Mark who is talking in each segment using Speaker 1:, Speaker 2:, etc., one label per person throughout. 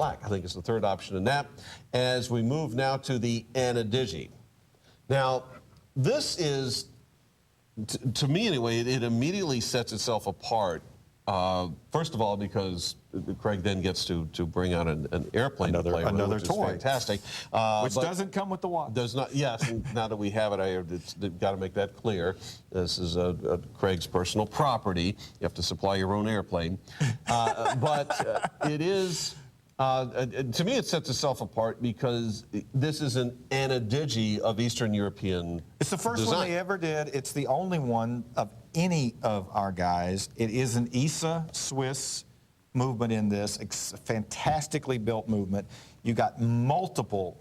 Speaker 1: black, I think, is the third option in that. As we move now to the Digi. Now, this is, to me anyway, it immediately sets itself apart. First of all, because Craig then gets to bring out an airplane to play with, which
Speaker 2: toy.
Speaker 1: is fantastic.
Speaker 2: Which doesn't come with the watch.
Speaker 1: Does not. Yes, and now that we have it, it's got to make that clear. This is Craig's personal property. You have to supply your own airplane. But it is. To me, it sets itself apart because this is an Digi of Eastern European.
Speaker 2: It's the first
Speaker 1: design.
Speaker 2: one they ever did. It's the only one of any of our guys. It is an ESA Swiss movement in this. It's a fantastically built movement. You got multiple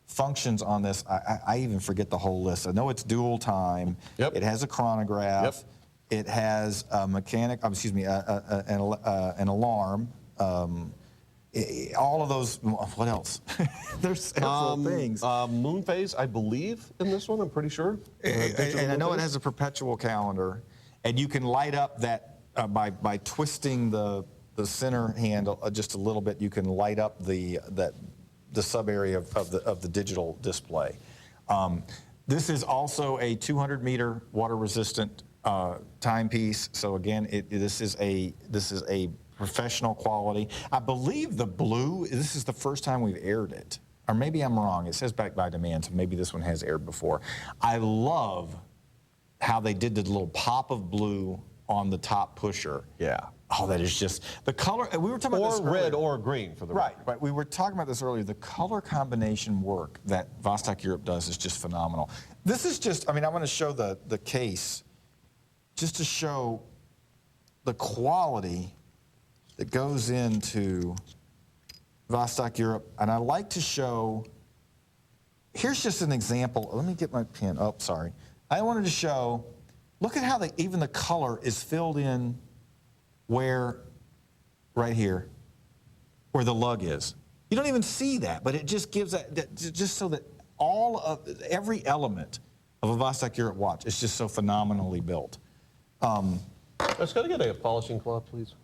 Speaker 2: functions on this. I even forget the whole list. I know it's dual time.
Speaker 1: Yep.
Speaker 2: It has a chronograph.
Speaker 1: Yep.
Speaker 2: It has a an alarm. All of those. What else? There's several things.
Speaker 1: Moon phase, I believe, in this one. I'm pretty sure.
Speaker 2: And I know it has a perpetual calendar, and you can light up that by twisting the center handle just a little bit. You can light up the sub area of the digital display. This is also a 200-meter water resistant timepiece. So again, this is a professional quality. I believe the blue, this is the first time we've aired it. Or maybe I'm wrong. It says back by demand, so maybe this one has aired before. I love how they did the little pop of blue on the top pusher.
Speaker 1: Yeah.
Speaker 2: Oh, that is just, the color, we were talking about this
Speaker 1: Or red
Speaker 2: earlier.
Speaker 1: or green for the
Speaker 2: Right. We were talking about this earlier. The color combination work that Vostok-Europe does is just phenomenal. This is just, I mean, I want to show the case just to show the quality that goes into Vostok-Europe. And I like to show, here's just an example. Let me get my pen. Oh, sorry. I wanted to show, look at how even the color is filled in where, right here, where the lug is. You don't even see that, but it just gives that just so that every element of a Vostok-Europe watch is just so phenomenally built.
Speaker 1: Let's go to get a polishing cloth, please.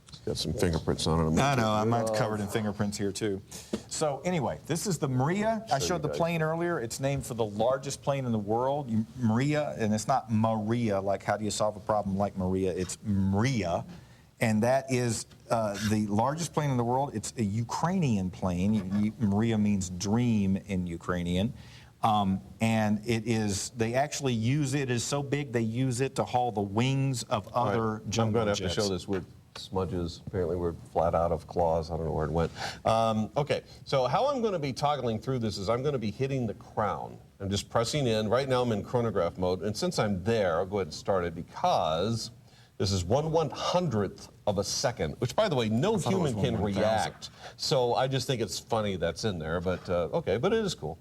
Speaker 1: It's got some fingerprints on it.
Speaker 2: I know, I'm covered in fingerprints here too. So anyway, this is the Myria. I showed the plane earlier. It's named for the largest plane in the world, Myria, and it's not Maria, like how do you solve a problem like Maria, it's Myria. And that is the largest plane in the world. It's a Ukrainian plane. Myria means dream in Ukrainian. And it is, they actually use it, is so big they use it to haul the wings of other jumbo
Speaker 1: I'm going to have
Speaker 2: jets.
Speaker 1: to show this with smudges. Apparently we're flat out of claws. I don't know where it went. Okay, so how I'm going to be toggling through this is I'm going to be hitting the crown. I'm just pressing in. Right now I'm in chronograph mode. And since I'm there, I'll go ahead and start it because this is 1/100th of a second, which, by the way, no human can react. So I just think it's funny that's in there. But, okay, but it is cool.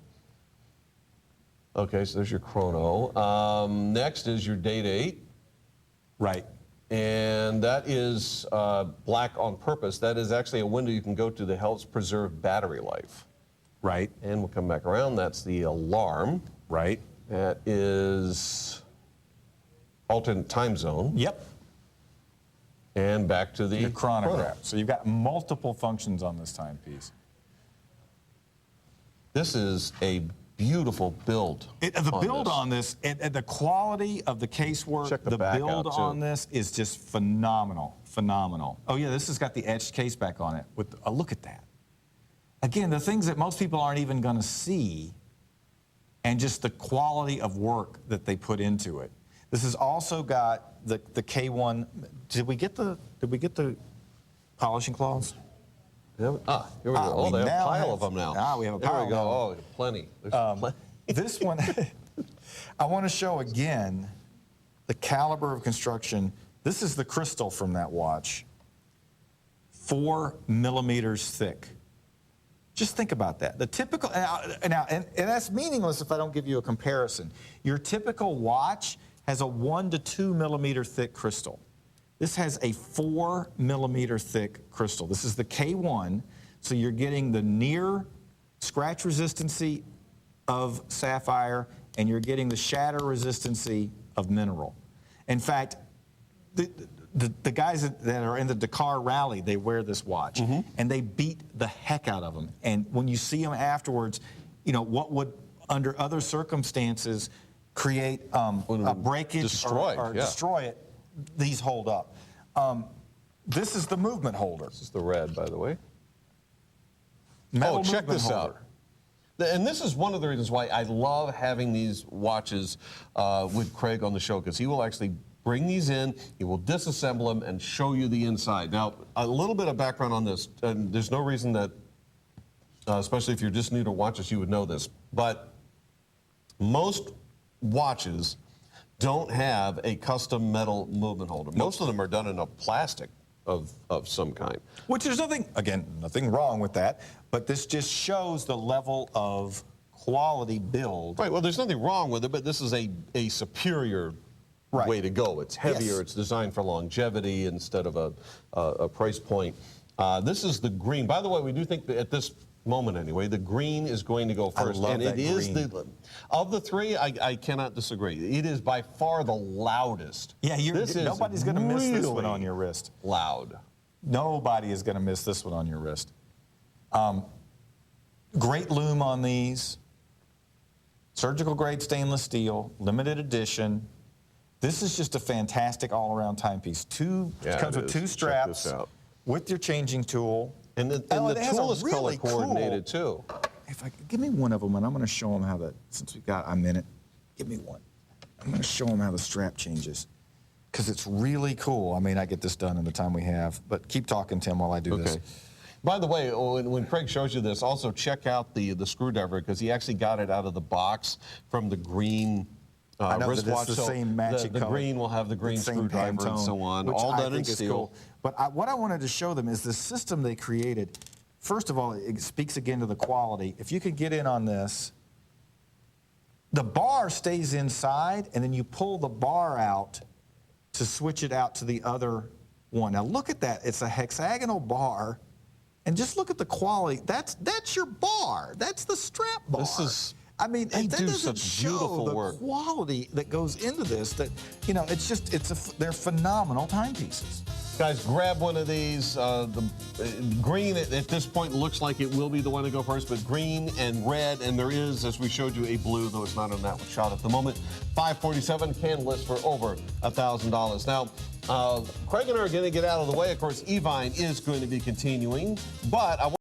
Speaker 1: Okay, so there's your chrono. Next is your date 8.
Speaker 2: Right.
Speaker 1: And that is black on purpose. That is actually a window you can go to that helps preserve battery life.
Speaker 2: Right.
Speaker 1: And we'll come back around. That's the alarm.
Speaker 2: Right.
Speaker 1: That is alternate time zone.
Speaker 2: Yep.
Speaker 1: And back to the
Speaker 2: chronograph. So you've got multiple functions on this timepiece.
Speaker 1: This is a beautiful build.
Speaker 2: The build on this, and the quality of the casework, the build on this is just phenomenal, phenomenal. Oh yeah, this has got the etched case back on it. With look at that. Again, the things that most people aren't even going to see, and just the quality of work that they put into it. This has also got the K1. Did we get the polishing cloths?
Speaker 1: Here we go. Oh, they have a pile of them now.
Speaker 2: We have a pile.
Speaker 1: There we go. Oh, plenty. There's plenty.
Speaker 2: This one, I want to show again the caliber of construction. This is the crystal from that watch. 4 millimeters thick. Just think about that. The typical, and that's meaningless if I don't give you a comparison. Your typical watch has a 1 to 2 millimeter thick crystal. This has a 4 millimeter thick crystal. This is the K1, so you're getting the near scratch resistancy of sapphire, and you're getting the shatter resistancy of mineral. In fact, the guys that are in the Dakar Rally, they wear this watch, and they beat the heck out of them. And when you see them afterwards, you know, what would, under other circumstances, create a breakage or destroy it, these hold up. This is the movement holder.
Speaker 1: This is the red, by the way.
Speaker 2: Metal
Speaker 1: check
Speaker 2: movement
Speaker 1: this
Speaker 2: holder.
Speaker 1: out. And this is one of the reasons why I love having these watches with Craig on the show, because he will actually bring these in, he will disassemble them and show you the inside. Now, a little bit of background on this, and there's no reason that, especially if you're just new to watches, you would know this, but most watches don't have a custom metal movement holder. Most of them are done in a plastic of some kind.
Speaker 2: Which there's nothing, again, nothing wrong with that, but this just shows the level of quality build.
Speaker 1: Right, well, there's nothing wrong with it, but this is a superior way to go. It's heavier, it's designed for longevity instead of a price point. This is the green. By the way, we do think that at this moment anyway, the green is going to go first.
Speaker 2: I love
Speaker 1: and
Speaker 2: that
Speaker 1: it is
Speaker 2: green.
Speaker 1: Of the three, I cannot disagree. It is by far the loudest.
Speaker 2: Yeah, nobody's going to miss this one on your wrist.
Speaker 1: Loud.
Speaker 2: Nobody is going to miss this one on your wrist. Great lume on these. Surgical grade stainless steel, limited edition. This is just a fantastic all-around timepiece. Comes with two straps with your changing tool.
Speaker 1: And the tool is color coordinated too.
Speaker 2: Give me one of them, and I'm going to show them how since we've got a minute, give me one. I'm going to show them how the strap changes, because it's really cool. I may not get this done in the time we have, but keep talking, Tim, while I do this.
Speaker 1: By the way, when Craig shows you this, also check out the screwdriver, because he actually got it out of the box from the green
Speaker 2: I know
Speaker 1: wristwatch.
Speaker 2: that it's the same matching
Speaker 1: the
Speaker 2: color.
Speaker 1: green will have the green screwdriver and so on, all done in steel.
Speaker 2: Cool. But what I wanted to show them is the system they created. First of all, it speaks again to the quality. If you could get in on this, the bar stays inside, and then you pull the bar out to switch it out to the other one. Now look at that. It's a hexagonal bar, and just look at the quality. That's your bar. That's the strap bar.
Speaker 1: This is...
Speaker 2: I mean,
Speaker 1: they
Speaker 2: that
Speaker 1: do
Speaker 2: doesn't
Speaker 1: such
Speaker 2: show
Speaker 1: beautiful
Speaker 2: the
Speaker 1: work.
Speaker 2: quality that goes into this. That, you know, they're phenomenal timepieces.
Speaker 1: Guys, grab one of these. The green at this point looks like it will be the one to go first, but green and red, and there is, as we showed you, a blue, though it's not on that shot at the moment. $547 can list for over $1,000. Now, Craig and I are going to get out of the way. Of course, Evine is going to be continuing, but I